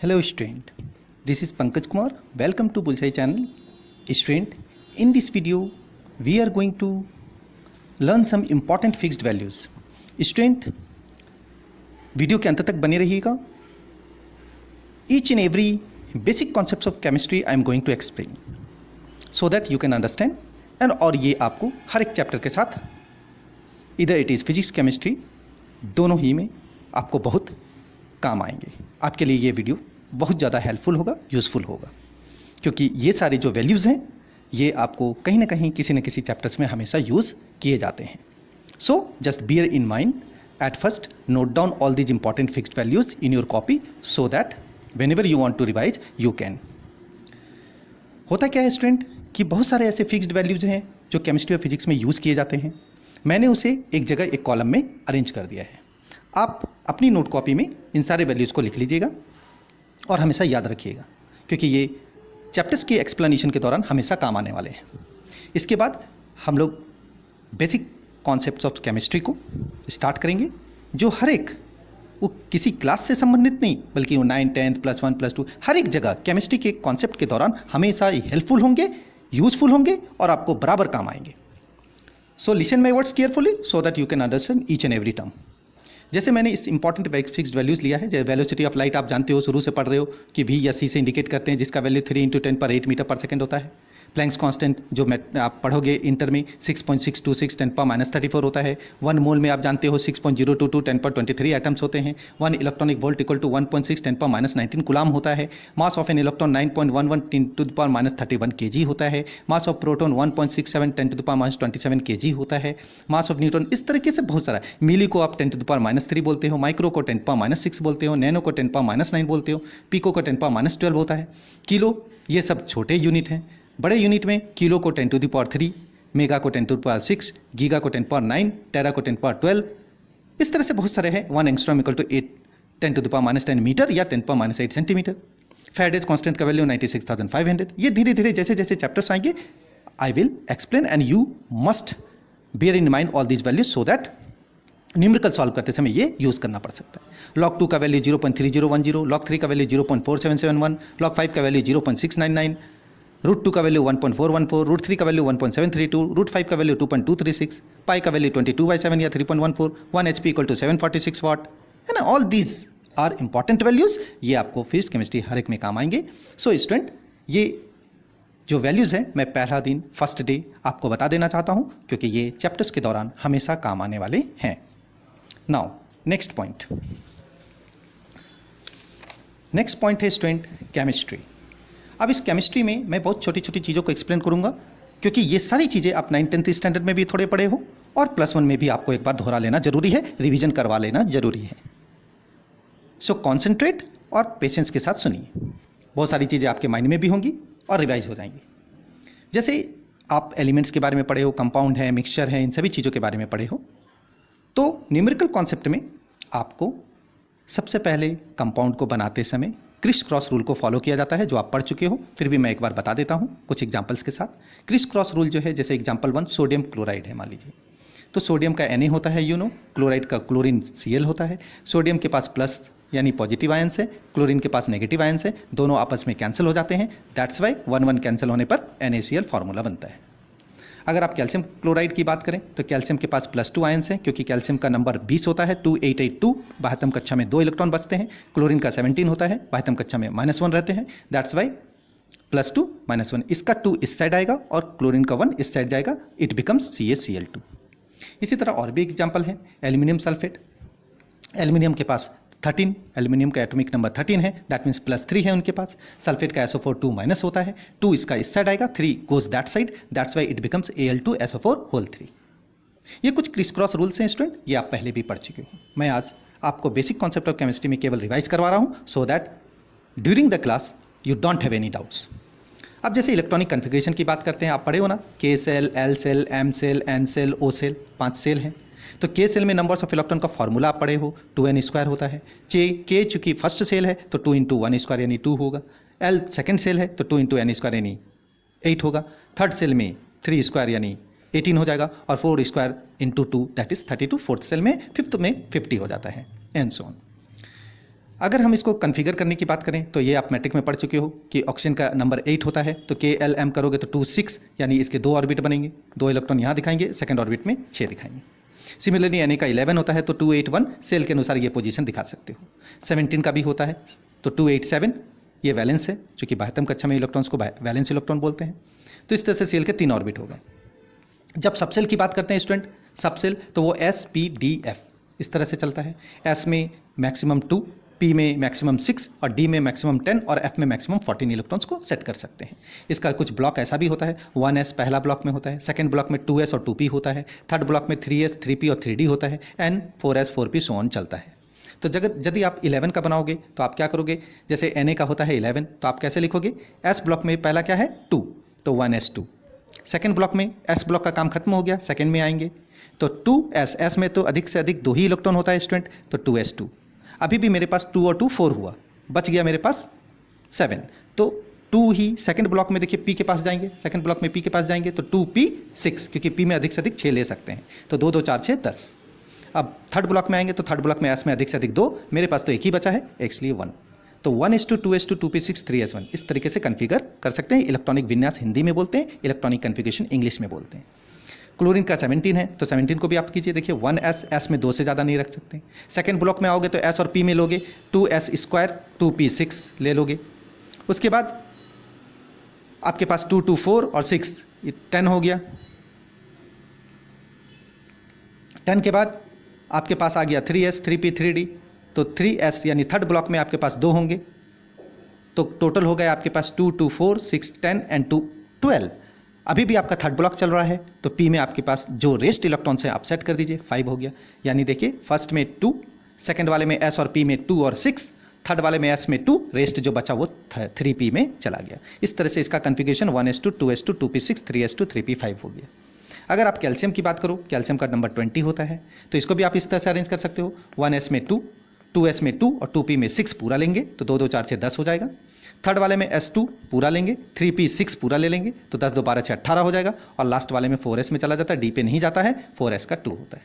Hello student, this is Pankaj Kumar. Welcome to Bullseye channel. Student, in this video we are going to learn some important fixed values. Student, video के अंत तक बने रहिएगा. Each and every basic concepts of chemistry I am going to explain so that you can understand. and और ये आपको हर एक chapter के साथ इधर इट इज़ फिजिक्स केमिस्ट्री दोनों ही में आपको बहुत काम आएंगे. आपके लिए ये वीडियो बहुत ज़्यादा हेल्पफुल होगा, यूज़फुल होगा, क्योंकि ये सारे जो वैल्यूज़ हैं ये आपको कहीं ना कहीं किसी न किसी चैप्टर्स में हमेशा यूज़ किए जाते हैं. So just bear in mind at first note down all these important fixed values in your copy so that whenever you want to revise you can. होता क्या है स्टूडेंट कि बहुत सारे ऐसे फिक्स्ड वैल्यूज़ हैं जो केमिस्ट्री और फिजिक्स में यूज़ किए जाते हैं. मैंने उसे एक जगह एक कॉलम में अरेंज कर दिया है. आप अपनी नोट कॉपी में इन सारे वैल्यूज़ को लिख लीजिएगा और हमेशा याद रखिएगा, क्योंकि ये चैप्टर्स के एक्सप्लेनेशन के दौरान हमेशा काम आने वाले हैं. इसके बाद हम लोग बेसिक कॉन्सेप्ट्स ऑफ केमिस्ट्री को स्टार्ट करेंगे, जो हर एक वो किसी क्लास से संबंधित नहीं बल्कि वो 9, 10, +1, +2 हर एक जगह केमिस्ट्री के कॉन्सेप्ट के दौरान हमेशा हेल्पफुल होंगे, यूज़फुल होंगे और आपको बराबर काम आएंगे. So listen my words carefully so that you can understand each and every term. जैसे मैंने इस इंपॉर्टेंट फिक्स्ड वैल्यूज़ लिया है, जैसे वेलोसिटी ऑफ लाइट आप जानते हो, शुरू से पढ़ रहे हो कि v या c से इंडिकेट करते हैं, जिसका वैल्यू 3 × 10⁸ मीटर/सेकंड होता है. प्लैंक्स कांस्टेंट जो आप पढ़ोगे इंटर में 6.626 10⁻34 होता है. 1 मोल में आप जानते हो 6.022 10⁻23 एटम्स होते हैं. 1 electronic volt equal to 1.6 10⁻19 coulomb होता है. Mass of an electron 9.11 10⁻31 kg होता है. मास ऑफ प्रोटॉन 1.67 10⁻27 kg होता है. मास ऑफ न्यूट्रॉन, इस तरीके से बहुत सारा. मिली को आप 10⁻³ बोलते हो, माइक्रो को 10⁻6 बोलते हो, नैनो को 10⁻9 बोलते हो, पिको को 10⁻12 होता है. किलो, ये सब छोटे यूनिट हैं. बड़े यूनिट में किलो को 10⁻3, मेगा को 10⁻6, गीगा को 10⁻9, टेरा को 10⁻12. इस तरह से बहुत सारे हैं. 1 एंगस्ट्रॉम इक्वल टू 10⁻10 मीटर या 10⁻8 सेंटीमीटर. फैराडेज कांस्टेंट का वैल्यू 96,500. ये धीरे धीरे जैसे जैसे चैप्टर्स आएंगे I will explain and you must bear in mind all these values so that numerical solve करते समय ये यूज़ करना पड़ सकता है. log 2 का वैल्यू 0.3010, log 3 का वैल्यू 0.4771, log 5 का वैल्यू 0.699, √2 का वैल्यू 1.414, √3 का वैल्यू 1.732, √5 का वैल्यू 2.236, पाई का वैल्यू 22/7 या 3.14, 1 HP इक्वल टू 746 वाट है ना. All these are important values. ये आपको फिजिक्स केमिस्ट्री हर एक में काम आएंगे. सो स्टूडेंट, ये जो वैल्यूज़ हैं मैं पहला दिन फर्स्ट डे आपको बता देना चाहता हूँ, क्योंकि ये चैप्टर्स के दौरान हमेशा काम आने वाले हैं. नाउ नेक्स्ट पॉइंट है स्टूडेंट केमिस्ट्री. अब इस केमिस्ट्री में मैं बहुत छोटी छोटी चीज़ों को एक्सप्लेन करूंगा, क्योंकि ये सारी चीज़ें आप 9th 10th स्टैंडर्ड में भी थोड़े पढ़े हो और +1 में भी आपको एक बार दोहरा लेना जरूरी है, रिवीजन करवा लेना जरूरी है. सो कॉन्सेंट्रेट और पेशेंस के साथ सुनिए. बहुत सारी चीज़ें आपके माइंड में भी होंगी और रिवाइज हो जाएंगी. जैसे आप एलिमेंट्स के बारे में पढ़े हो, कंपाउंड है, मिक्सचर है, इन सभी चीज़ों के बारे में पढ़े हो, तो न्यूमेरिकल कॉन्सेप्ट में आपको सबसे पहले कंपाउंड को बनाते समय क्रिस क्रॉस रूल को फॉलो किया जाता है, जो आप पढ़ चुके हो, फिर भी मैं एक बार बता देता हूँ कुछ एग्जांपल्स के साथ. क्रिस क्रॉस रूल जो है, जैसे एग्जांपल 1 सोडियम क्लोराइड है मान लीजिए, तो सोडियम का Na होता है, क्लोराइड का क्लोरीन Cl होता है. सोडियम के पास प्लस यानी पॉजिटिव आयंस है, क्लोरीन के पास नेगेटिव आयंस है, दोनों आपस में कैंसिल हो जाते हैं. दैट्स वाई 1 कैंसिल होने पर NaCl फार्मूला बनता है. अगर आप कैल्शियम क्लोराइड की बात करें तो कैल्शियम के पास +2 आयंस हैं, क्योंकि कैल्शियम का नंबर 20 होता है, 2882. 72 कक्षा में 2 इलेक्ट्रॉन बचते हैं. क्लोरीन का 17 होता है, 72 कक्षा में -1 रहते हैं. That's why +2 -1. इसका 2 इस साइड आएगा और क्लोरीन का 1 इस साइड जाएगा. It becomes CaCl2. इसी तरह और भी एग्जाम्पल है. एल्यूमिनियम सल्फेट, एल्यूमिनियम के पास 13, एल्यूमिनियम का एटॉमिक नंबर 13 है, दैट मीन्स +3 है उनके पास. सल्फेट का SO4 2- होता है, 2 इसका इस साइड आएगा, 3 goes that side. That's why it becomes Al2SO4 3. ये कुछ क्रिस क्रॉस रूल्स हैं स्टूडेंट, ये आप पहले भी पढ़ चुके हो. मैं आज आपको बेसिक कॉन्सेप्ट ऑफ केमिस्ट्री में केवल रिवाइज करवा रहा हूँ, so that during the class you don't have any doubts. अब जैसे इलेक्ट्रॉनिक कन्फिग्रेशन की बात करते हैं, आप पढ़े हो ना, K shell, L shell, M shell, N shell, O shell, 5 shell हैं. तो K सेल में नंबर्स ऑफ इलेक्ट्रॉन का फॉर्मूला आप पढ़े हो, 2n² होता है. K चूंकि फर्स्ट सेल है तो 2 × 1² यानी 2 होगा. L सेकंड सेल है तो 2 × n² यानी 8 होगा. थर्ड सेल में 3² यानी 18 हो जाएगा, और 4² × 2 दैट इज 32. फोर्थ सेल में, फिफ्थ में 50 हो जाता है, एंड सो ऑन. अगर हम इसको कन्फिगर करने की बात करें तो ये आप मैट्रिक में पढ़ चुके हो कि ऑक्सीजन का नंबर 8 होता है, तो KLM करोगे तो 2 6, यानी इसके 2 ऑर्बिट बनेंगे, 2 इलेक्ट्रॉन यहाँ दिखाएंगे, सेकंड ऑर्बिट में 6 दिखाएंगे। सिमिलरली Na का 11 होता है तो 281 सेल के अनुसार ये पोजीशन दिखा सकते हो। 17 का भी होता है तो 287 ये वैलेंस है, चूँकि 72 कक्षा में इलेक्ट्रॉन्स को वैलेंस इलेक्ट्रॉन बोलते हैं। तो इस तरह से सेल के 3 ऑर्बिट हो गए। जब सबसेल की बात करते हैं स्टूडेंट, सबसेल तो वो SPDF इस तरह से चलता है। S में मैक्सिमम 2, P में मैक्सिमम 6 और D में मैक्सिमम 10 और F में मैक्सिमम 14 इलेक्ट्रॉन्स को सेट कर सकते हैं। इसका कुछ ब्लॉक ऐसा भी होता है, 1s पहला ब्लॉक में होता है, सेकंड ब्लॉक में 2s और 2p होता है, थर्ड ब्लॉक में 3s 3p और 3d होता है, and 4s 4p so on चलता है। तो यदि आप 11 का बनाओगे तो आप क्या करोगे, जैसे Na का होता है 11 तो आप कैसे लिखोगे, S ब्लॉक में पहला क्या है 2 तो 1s2, सेकेंड ब्लॉक में S ब्लॉक का काम खत्म हो गया, सेकेंड में आएंगे तो 2s, S में तो अधिक से अधिक 2 ही इलेक्ट्रॉन होता है स्टूडेंट, तो 2s2। अभी भी मेरे पास 2 और 2 4 हुआ, बच गया मेरे पास 7, तो 2 ही सेकंड ब्लॉक में देखिए P के पास जाएंगे, सेकंड ब्लॉक में P के पास जाएंगे तो 2p 6, क्योंकि P में अधिक से अधिक 6 ले सकते हैं, तो 2 2 4 6 10। अब थर्ड ब्लॉक में आएंगे तो थर्ड ब्लॉक में S में अधिक से अधिक 2, मेरे पास तो एक ही बचा है एक्चुअली 1, तो 1s2 2s2 2p6 3s1 इस तरीके से कन्फिगर कर सकते हैं। इलेक्ट्रॉनिक विन्यास हिंदी में बोलते हैं, इलेक्ट्रॉनिक कन्फिगरेशन इंग्लिश में बोलते हैं। क्लोरीन का 17 है तो 17 को भी आप कीजिए, देखिए 1s, S में 2 से ज़्यादा नहीं रख सकते। सेकेंड ब्लॉक में आओगे तो S और P में लोगे 2s² 2p6 ले लोगे। उसके बाद आपके पास 2 2 4 और 6 10 हो गया। 10 के बाद आपके पास आ गया 3s 3p 3d, तो 3s यानी थर्ड ब्लॉक में आपके पास 2 होंगे, तो टोटल हो गया आपके पास 2 2 4 6 10 एंड 2 12। अभी भी आपका थर्ड ब्लॉक चल रहा है तो P में आपके पास जो रेस्ट इलेक्ट्रॉन्स हैं आप सेट कर दीजिए, 5 हो गया। यानी देखिए फर्स्ट में 2, सेकंड वाले में S और P में 2 और 6, थर्ड वाले में S में 2, रेस्ट जो बचा वो 3p में चला गया। इस तरह से इसका configuration 1s2 2s2 2p6 3s2 3p 5 हो गया। अगर आप कैल्शियम की बात करो, कैल्शियम का नंबर 20 होता है, तो इसको भी आप इस तरह से अरेंज कर सकते हो, 1s में 2, 2s में 2 और 2p में 6 पूरा लेंगे तो 2 2 4 6 10 हो जाएगा। थर्ड वाले में S2 पूरा लेंगे, 3p 6 पूरा ले लेंगे तो 10 2 12 6 18 हो जाएगा, और लास्ट वाले में 4s में चला जाता है, D पे नहीं जाता है, 4s का 2 होता है।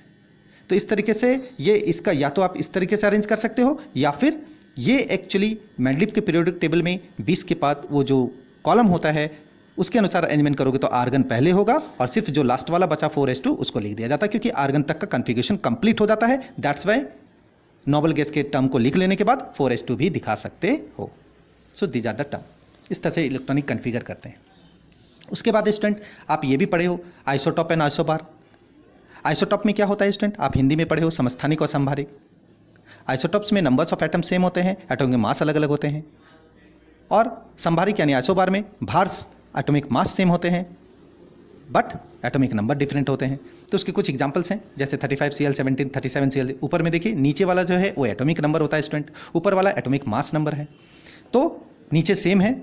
तो इस तरीके से ये इसका या तो आप इस तरीके से अरेंज कर सकते हो, या फिर ये एक्चुअली मेंडलीव के पीरियोडिक टेबल में 20 के बाद वो जो कॉलम होता है उसके अनुसार अरेंजमेंट करोगे तो आर्गन पहले होगा और सिर्फ जो लास्ट वाला बचा 4s2 उसको लिख दिया जाता है, क्योंकि आर्गन तक का कन्फिगरेशन कंप्लीट हो जाता है। दैट्स वाई नोबल गैस के टर्म को लिख लेने के बाद 4s2 भी दिखा सकते हो। So these are the term. इस तरह से इलेक्ट्रॉनिक कन्फिगर करते हैं। उसके बाद स्टूडेंट आप ये भी पढ़े हो आइसोटॉप एंड आइसोबार। आइसोटॉप में क्या होता है स्टूडेंट, आप हिंदी में पढ़े हो समस्थानिक और संभारिक। आइसोटॉप्स में नंबर्स ऑफ एटम सेम होते हैं, एटम के मास अलग अलग होते हैं, और संभारिक यानी आइसोबार में भार एटॉमिक मास सेम होते हैं बट एटॉमिक नंबर डिफरेंट होते हैं। तो उसके कुछ एग्जांपल्स हैं, जैसे 35Cl 17 37Cl। ऊपर में देखिए नीचे वाला जो है वो एटॉमिक नंबर होता है स्टूडेंट, ऊपर वाला एटॉमिक मास नंबर है। तो नीचे सेम है,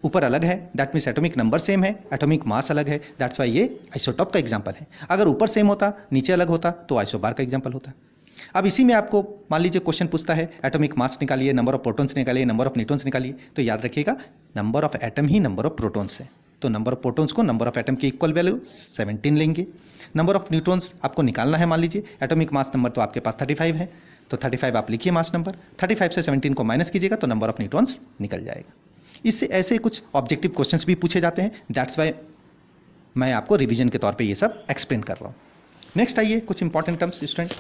ऊपर अलग है, that means atomic number same है, एटॉमिक मास अलग है, दैट्स वाई ये आइसोटॉप का एग्जांपल है। अगर ऊपर सेम होता नीचे अलग होता तो आइसोबार का एग्जांपल होता। अब इसी में आपको मान लीजिए क्वेश्चन पूछता है एटॉमिक मास निकालिए, नंबर ऑफ प्रोटॉन्स निकालिए, नंबर ऑफ न्यूट्रॉन्स निकालिए, तो याद रखिएगा number of atom he number of protons है। तो नंबर ऑफ प्रोटॉन्स को नंबर ऑफ एटम की इक्वल वैल्यू 17 लेंगे। नंबर ऑफ न्यूट्रॉन्स आपको निकालना है, मान लीजिए एटॉमिक मास नंबर तो आपके पास 35 है, तो 35 आप लिखिए मास नंबर, 35 से 17 को माइनस कीजिएगा तो नंबर ऑफ न्यूट्रॉन्स निकल जाएगा। इससे ऐसे कुछ ऑब्जेक्टिव क्वेश्चंस भी पूछे जाते हैं, दैट्स वाई मैं आपको रिवीजन के तौर पे ये सब एक्सप्लेन कर रहा हूँ। नेक्स्ट आइए कुछ इंपॉर्टेंट टर्म्स स्टूडेंट,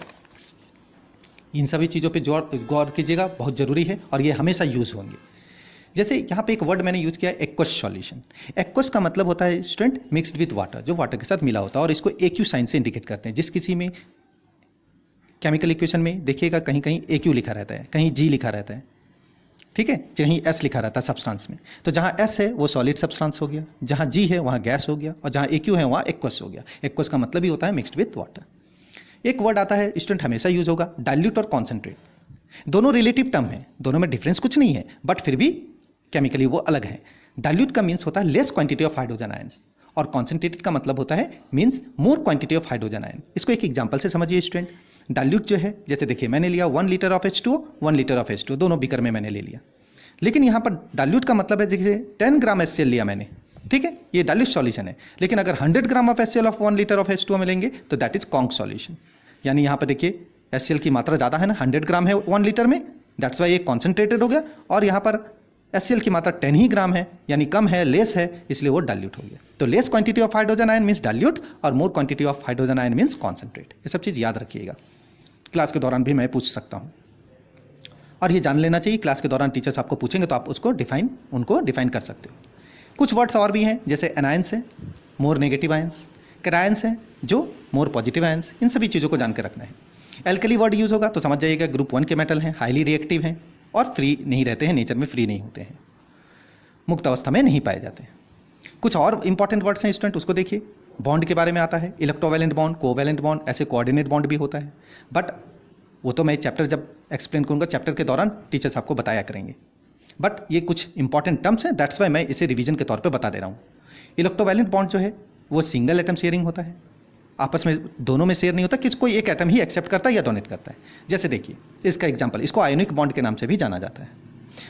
इन सभी चीज़ों पे गौर कीजिएगा, बहुत ज़रूरी है और ये हमेशा यूज़ होंगे। जैसे यहाँ पे एक वर्ड मैंने यूज़ किया है एक्वस सॉल्यूशन। एक्वस का मतलब होता है स्टूडेंट मिक्सड विथ वाटर, जो वाटर के साथ मिला होता है, और इसको AQ साइन से इंडिकेट करते हैं। जिस किसी में केमिकल इक्वेशन में देखिएगा कहीं कहीं AQ लिखा रहता है, कहीं G लिखा रहता है, ठीक है, कहीं S लिखा रहता है सब्सटेंस में। तो जहाँ S है वो सॉलिड सब्सटेंस हो गया, जहाँ G है वहाँ गैस हो गया, और जहाँ AQ है वहाँ एक्वस हो गया। एक्वस का मतलब ही होता है मिक्सड विथ वाटर। एक वर्ड आता है स्टूडेंट हमेशा यूज होगा, डाइल्यूट और कॉन्सेंट्रेट। दोनों रिलेटिव टर्म है, दोनों में डिफरेंस कुछ नहीं है, बट फिर भी केमिकली वो अलग है। डाइल्यूट का मीन्स होता है less quantity of hydrogen ions, और कॉन्सेंट्रेटेड का मतलब होता है means more quantity of hydrogen ion. इसको एक एग्जांपल से समझिए स्टूडेंट। डाइल्यूट जो है, जैसे देखिए मैंने लिया 1 litre of H2O, 1 litre of H2O, दोनों बीकर में मैंने ले लिया। लेकिन यहाँ पर डाइल्यूट का मतलब है, देखिए 10 ग्राम HCl लिया मैंने, ठीक है, ये डाइल्यूट सॉल्यूशन है। लेकिन अगर 100 gram of HCl of 1 litre of H2O में लेंगे तो दैट इज कॉन्क सॉल्यूशन। यानी यहाँ पर देखिए HCl की मात्रा ज़्यादा है ना, 100 ग्राम है 1 लीटर में, दैट्स वाई ये कॉन्सेंट्रेटेड हो गया, और यहाँ पर HCl की मात्रा 10 ही ग्राम है, यानी कम है, लेस है, इसलिए वो डाइल्यूट हो गया। तो less quantity of hydrogen ion means dilute और more quantity of hydrogen ion means concentrate. ये सब चीज़ याद रखिएगा, क्लास के दौरान भी मैं पूछ सकता हूँ, और ये जान लेना चाहिए, क्लास के दौरान टीचर्स आपको पूछेंगे तो आप उनको डिफाइन कर सकते हो। कुछ वर्ड्स और भी हैं, जैसे एनायंस है, मोर नेगेटिव आयंस, कैरायंस है जो मोर पॉजिटिव आयंस, इन सभी चीज़ों को जानकर रखना है। एल्कली वर्ड यूज़ होगा तो समझ जाइएगा ग्रुप 1 के मेटल हैं, हाईली रिएक्टिव हैं और फ्री नहीं रहते हैं, नेचर में फ्री नहीं होते हैं, मुक्त अवस्था में नहीं पाए जाते हैं। कुछ और इंपॉर्टेंट वर्ड्स हैं स्टूडेंट, उसको देखिए। बॉन्ड के बारे में आता है, इलेक्ट्रोवैलेंट बॉन्ड, कोवैलेंट बॉन्ड, ऐसे कोऑर्डिनेट बॉन्ड भी होता है, बट वो तो मैं चैप्टर जब एक्सप्लेन करूँगा, चैप्टर के दौरान टीचर्स आपको बताया करेंगे। बट ये कुछ इंपॉर्टेंट टर्म्स हैं, दैट्स वाई मैं इसे रिवीजन के तौर पे बता दे रहा हूँ। इलेक्ट्रोवैलेंट बॉन्ड जो है वो सिंगल एटम शेयरिंग होता है, आपस में दोनों में शेयर नहीं होता, कि कोई एक एटम ही एक्सेप्ट करता है या डोनेट करता है। जैसे देखिए इसका एग्जांपल, इसको आयोनिक बॉन्ड के नाम से भी जाना जाता है।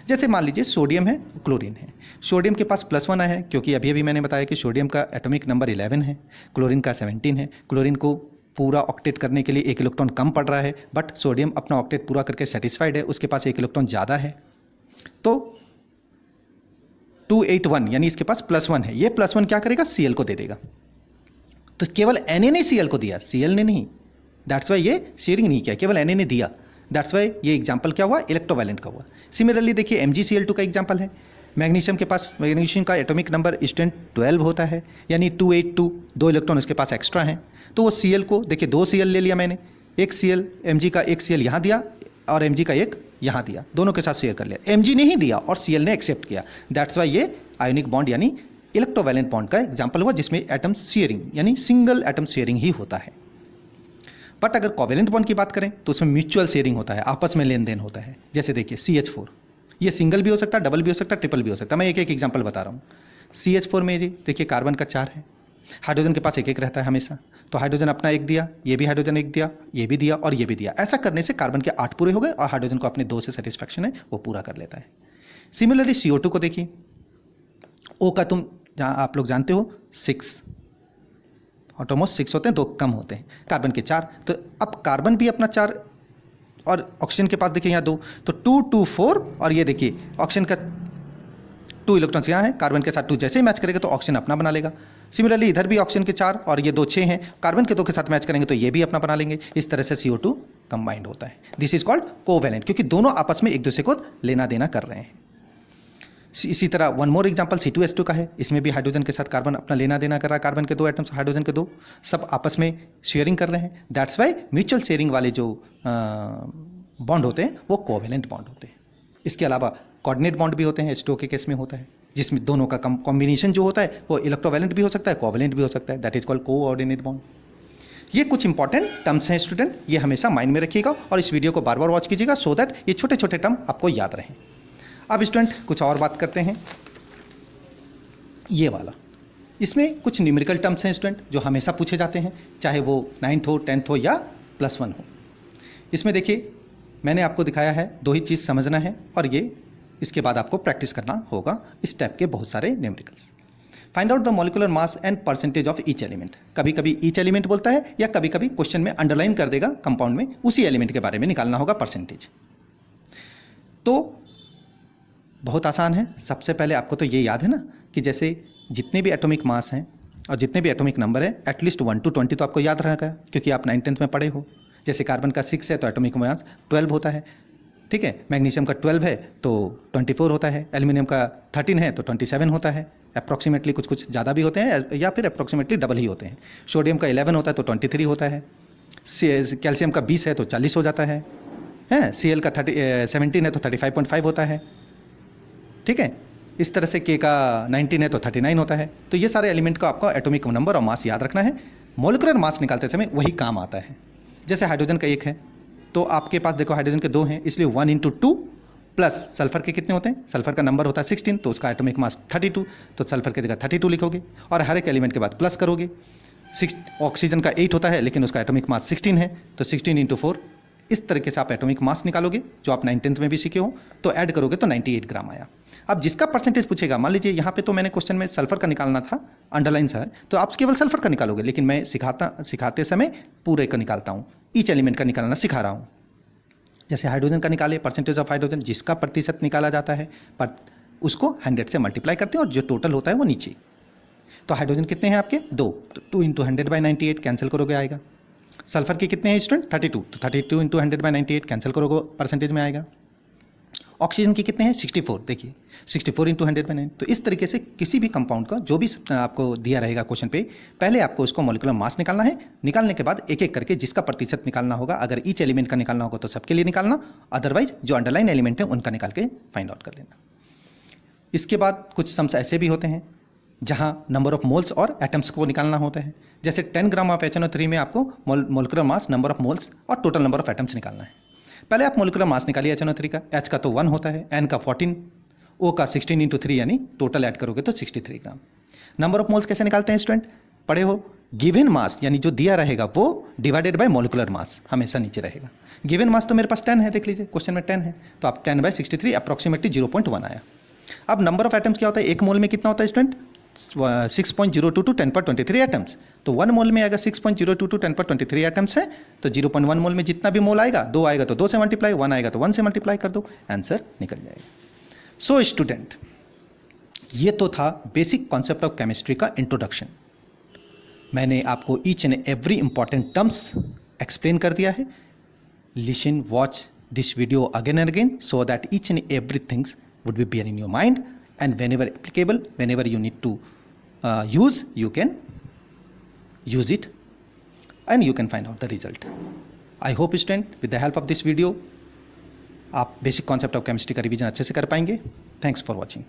जैसे मान लीजिए सोडियम है, क्लोरीन है, सोडियम के पास +1 है, क्योंकि अभी अभी मैंने बताया कि सोडियम का एटॉमिक नंबर 11 है, क्लोरीन का 17 है। क्लोरीन को पूरा ऑक्टेट करने के लिए 1 इलेक्ट्रॉन कम पड़ रहा है, बट सोडियम अपना ऑक्टेट पूरा करके सेटिस्फाइड है, उसके पास 1 इलेक्ट्रॉन ज़्यादा है, तो 281 यानी इसके पास +1 है। ये +1 क्या करेगा, Cl को दे देगा। तो केवल Na ने Cl को दिया, Cl ने नहीं, दैट्स वाई ये शेयरिंग नहीं किया, केवल Na ने दिया, दैट्स वाई ये एग्जाम्पल क्या हुआ, इलेक्ट्रोवैलेंट का हुआ। सिमिलरली देखिए MgCl2 का एग्जाम्पल है, मैग्नीशियम के पास, मैग्नीशियम का एटॉमिक नंबर स्टूडेंट 12 होता है, यानी 282, 2 इलेक्ट्रॉन उसके पास एक्स्ट्रा हैं, तो वो Cl को देखिए 2 Cl ले लिया मैंने, एक Cl Mg का एक Cl यहाँ दिया और Mg का एक यहाँ दिया, दोनों के साथ शेयर कर लिया, Mg ने ही दिया और Cl ने एक्सेप्ट किया, दैट्स वाई ये आयोनिक बॉन्ड यानी इलेक्ट्रोवैलेंट बॉन्ड का एग्जाम्पल हुआ, जिसमें एटम शेयरिंग यानी सिंगल एटम शेयरिंग ही होता है। बट अगर कोवैलेंट बॉन्ड की बात करें तो उसमें म्यूचुअल शेयरिंग होता है, आपस में लेन देन होता है। जैसे देखिए CH4, ये सिंगल भी हो सकता है, डबल भी हो सकता है, ट्रिपल भी हो सकता है। मैं एक एक एग्जांपल बता रहा हूँ। CH4 में जी देखिए कार्बन का 4 है, हाइड्रोजन के पास एक एक रहता है हमेशा, तो हाइड्रोजन अपना एक दिया, ये भी हाइड्रोजन एक दिया, ये भी दिया और ये भी दिया। ऐसा करने से कार्बन के 8 पूरे हो गए और हाइड्रोजन को अपने 2 से सेटिस्फैक्शन है वो पूरा कर लेता है। सिमिलरली CO2 को देखिए, O का तुम जहाँ आप लोग जानते हो 6, ऑटोमोस्ट 6 होते हैं, 2 कम होते हैं, कार्बन के 4, तो अब कार्बन भी अपना 4 और ऑक्सीजन के पास देखिए यहाँ 2, तो 2 2 4 और ये देखिए ऑक्सीजन का 2 इलेक्ट्रॉन्स यहाँ है, कार्बन के साथ 2 जैसे ही मैच करेगा तो ऑक्सीजन अपना बना लेगा। सिमिलरली इधर भी ऑक्सीजन के 4 और ये 2 6 हैं, कार्बन के 2 के साथ मैच करेंगे तो ये भी अपना बना लेंगे। इस तरह से CO2 कंबाइंड होता है। दिस इज कॉल्ड कोवैलेंट, क्योंकि दोनों आपस में एक दूसरे को लेना देना कर रहे हैं। इसी तरह वन मोर एग्जांपल C2H2 का है, इसमें भी हाइड्रोजन के साथ कार्बन अपना लेना देना कर रहा है, कार्बन के 2 एटम्स, हाइड्रोजन के 2, सब आपस में शेयरिंग कर रहे हैं। दैट्स वाई म्यूचुअल शेयरिंग वाले जो बॉन्ड होते हैं वो कोवैलेंट बॉन्ड होते हैं। इसके अलावा कोऑर्डिनेट बॉन्ड भी होते हैं, H2O के केस में होता है, जिसमें दोनों का कॉम्बिनेशन जो होता है वो इलेक्ट्रोवैलेंट भी हो सकता है, कोवैलेंट भी हो सकता है, that is called coordinate bond. ये कुछ इंपॉर्टेंट टर्म्स हैं स्टूडेंट, ये हमेशा माइंड में रखिएगा और इस वीडियो को बार बार वॉच कीजिएगा सो दैट ये छोटे छोटे टर्म आपको याद रहें। अब स्टूडेंट कुछ और बात करते हैं, ये वाला, इसमें कुछ न्यूमेरिकल टर्म्स हैं स्टूडेंट जो हमेशा पूछे जाते हैं, चाहे वो 9th हो, 10th हो या +1 हो। इसमें देखिए मैंने आपको दिखाया है, 2 ही चीज़ समझना है और ये इसके बाद आपको प्रैक्टिस करना होगा इस टाइप के बहुत सारे numericals. Find out the molecular mass and percentage of each element. कभी कभी ईच एलिमेंट बोलता है या कभी कभी क्वेश्चन में अंडरलाइन कर देगा कंपाउंड में, उसी एलिमेंट के बारे में निकालना होगा परसेंटेज। तो बहुत आसान है, सबसे पहले आपको तो ये याद है ना कि जैसे जितने भी एटॉमिक मास हैं और जितने भी एटॉमिक नंबर है एटलीस्ट 1 to 20 तो आपको याद रहेगा, क्योंकि आप 9th-10th में पढ़े हो। जैसे कार्बन का 6 है तो एटॉमिक मास 12 होता है, ठीक है, मैग्नीशियम का 12 है तो 24 होता है, एल्यूमिनियम का 13 है तो 27 होता है, अप्रॉक्सीमेटली कुछ कुछ ज़्यादा भी होते हैं या फिर अप्रॉक्सीमेटली डबल ही होते हैं। सोडियम का 11 होता है तो 23 होता है, कैल्शियम का 20 है तो 40 हो जाता है, Cl का 17 है तो 35.5 होता है, ठीक है। इस तरह से K का 19 है तो 39 होता है। तो ये सारे एलिमेंट का आपका एटॉमिक नंबर और मास याद रखना है, मॉलिक्यूलर मास निकालते समय वही काम आता है। जैसे हाइड्रोजन का 1 है तो आपके पास देखो हाइड्रोजन के 2 हैं, इसलिए 1 × 2 प्लस सल्फर के कितने होते हैं, सल्फर का नंबर होता है 16 तो उसका एटॉमिक मास 32, तो सल्फर की जगह 32 लिखोगे और हर एक एलिमेंट के बाद प्लस करोगे। ऑक्सीजन का 8 होता है लेकिन उसका एटॉमिक मास 16 है तो 16 × 4, इस तरीके से आप एटॉमिक मास निकालोगे जो आप 9th-10th में भी सीखे हो, तो ऐड करोगे तो 98 ग्राम आया। अब जिसका परसेंटेज पूछेगा, मान लीजिए यहाँ पे तो मैंने क्वेश्चन में सल्फर का निकालना था, अंडरलाइन सा है, तो आप केवल सल्फर का निकालोगे, लेकिन मैं सिखाते समय पूरे का निकालता हूँ, ईच एलिमेंट का निकालना सिखा रहा हूँ। जैसे हाइड्रोजन का निकाले, परसेंटेज ऑफ हाइड्रोजन, जिसका प्रतिशत निकाला जाता है पर उसको 100 से मल्टीप्लाई करते हैं और जो टोटल होता है वो नीचे। तो हाइड्रोजन कितने हैं आपके 2, तो 2 इंटू 100/98 कैंसिल करोगे आएगा। सल्फर के कितने हैं स्टूडेंट 32, तो 32 इंटू 100/98 कैंसिल करोगे परसेंटेज में आएगा। ऑक्सीजन की कितने हैं 64, देखिए 64 इंटू 100/9। तो इस तरीके से किसी भी कंपाउंड का जो भी आपको दिया रहेगा क्वेश्चन पे, पहले आपको उसको मॉलिक्यूलर मास निकालना है, निकालने के बाद एक एक करके जिसका प्रतिशत निकालना होगा, अगर ईच एलिमेंट का निकालना होगा तो सबके लिए निकालना, अदरवाइज जो अंडरलाइन एलिमेंट है उनका निकाल के फाइंड आउट कर लेना। इसके बाद कुछ सम्स ऐसे भी होते हैं जहाँ नंबर ऑफ मोल्स और एटम्स को निकालना होता है। जैसे 10 ग्राम ऑफ HNO3 में आपको molecular mass, number of moles और टोटल नंबर ऑफ एटम्स निकालना है। पहले आप मॉलिक्यूलर मास निकालिए HNO3 का, H का तो 1 होता है, N का 14, O का 16 इंटू 3 यानी टोटल ऐड करोगे तो 63 ग्राम। नंबर ऑफ मोल्स कैसे निकालते हैं स्टूडेंट, पढ़े हो, गिवन मास यानी जो दिया रहेगा वो डिवाइडेड बाय मॉलिक्यूलर मास हमेशा नीचे रहेगा। गिवन मास तो मेरे पास 10 है, देख लीजिए क्वेश्चन में 10 है, तो आप 10/63 अप्रॉक्सीमेटली 0.1 आया। अब नंबर ऑफ एटम्स क्या होता है, एक मोल में कितना होता है स्टूडेंट 6.022 10/23 एटम्स, तो 1 मोल में अगर 6.022 10/23 एटम्स है तो 0.1 मोल में जितना भी मोल आएगा, 2 आएगा तो 2 से मल्टीप्लाई, 1 आएगा तो 1 से मल्टीप्लाई कर दो, आंसर निकल जाएगा। सो स्टूडेंट, ये तो था बेसिक कॉन्सेप्ट ऑफ केमिस्ट्री का इंट्रोडक्शन। मैंने आपको each and every important terms explain कर दिया है। Listen, watch this video again and again so that each and everything would be there in your mind, and whenever applicable, whenever you need to use, you can use it and you can find out the result. I hope student with the help of this video आप basic concept of chemistry का revision अच्छे से कर पाएंगे। Thanks for watching.